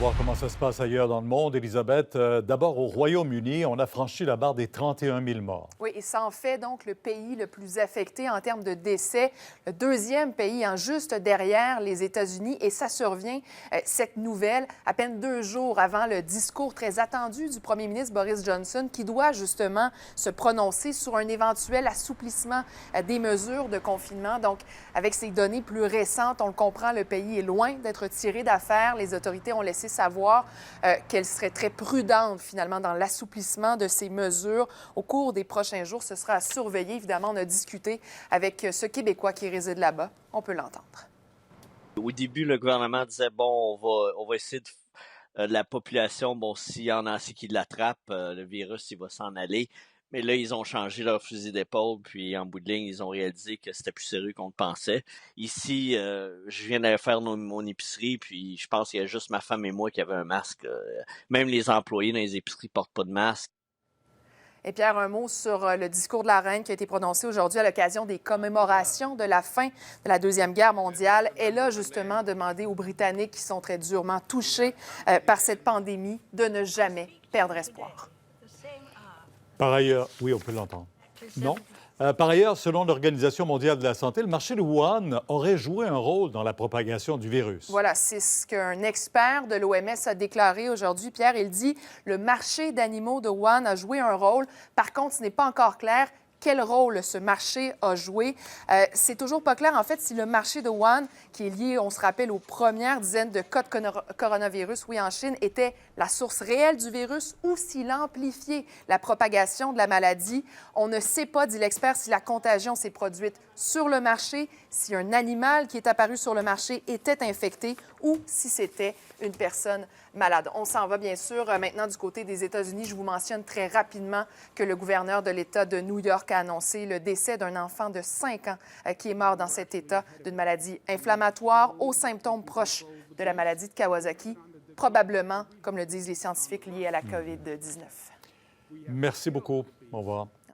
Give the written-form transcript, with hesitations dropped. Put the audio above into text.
voir comment ça se passe ailleurs dans le monde. Élisabeth, d'abord au Royaume-Uni, on a franchi la barre des 31 000 morts. Oui, et ça en fait donc le pays le plus affecté en termes de décès, le deuxième pays juste derrière les États-Unis. Et ça survient, cette nouvelle, à peine 2 jours avant le discours très attendu du premier ministre Boris Johnson, qui doit justement se prononcer sur un éventuel assouplissement des mesures de confinement. Donc, avec ces données plus récentes, on le comprend, le pays est loin d'être tiré d'affaire. Les autorités ont laissé savoir qu'elles seraient très prudentes, finalement, dans l'assouplissement de ces mesures. Au cours des prochains jours, ce sera à surveiller. Évidemment, on a discuté avec ce Québécois qui réside là-bas. On peut l'entendre. Au début, le gouvernement disait, bon, on va essayer de la population, bon, s'il y en a assez qui l'attrapent, le virus, il va s'en aller. Mais là, ils ont changé leur fusil d'épaule, puis en bout de ligne, ils ont réalisé que c'était plus sérieux qu'on le pensait. Ici, je viens d'aller faire mon épicerie, puis je pense qu'il y a juste ma femme et moi qui avaient un masque. Même les employés dans les épiceries portent pas de masque. Et Pierre, un mot sur le discours de la reine qui a été prononcé aujourd'hui à l'occasion des commémorations de la fin de la Deuxième Guerre mondiale. Elle a justement demandé aux Britanniques qui sont très durement touchés par cette pandémie de ne jamais perdre espoir. Par ailleurs, oui, on peut l'entendre. Non? Par ailleurs, selon l'Organisation mondiale de la santé, le marché de Wuhan aurait joué un rôle dans la propagation du virus. Voilà, c'est ce qu'un expert de l'OMS a déclaré aujourd'hui. Pierre, il dit le marché d'animaux de Wuhan a joué un rôle. Par contre, ce n'est pas encore clair quel rôle ce marché a joué. C'est toujours pas clair, en fait, si le marché de Wuhan, qui est lié, on se rappelle, aux premières dizaines de cas de coronavirus, oui, en Chine, était la source réelle du virus ou s'il amplifiait la propagation de la maladie. On ne sait pas, dit l'expert, si la contagion s'est produite sur le marché, si un animal qui est apparu sur le marché était infecté ou si c'était une personne malade. On s'en va bien sûr maintenant du côté des États-Unis. Je vous mentionne très rapidement que le gouverneur de l'État de New York a annoncé le décès d'un enfant de 5 ans qui est mort dans cet état d'une maladie inflammatoire aux symptômes proches de la maladie de Kawasaki, probablement, comme le disent les scientifiques, liés à la COVID-19. Merci beaucoup. Au revoir.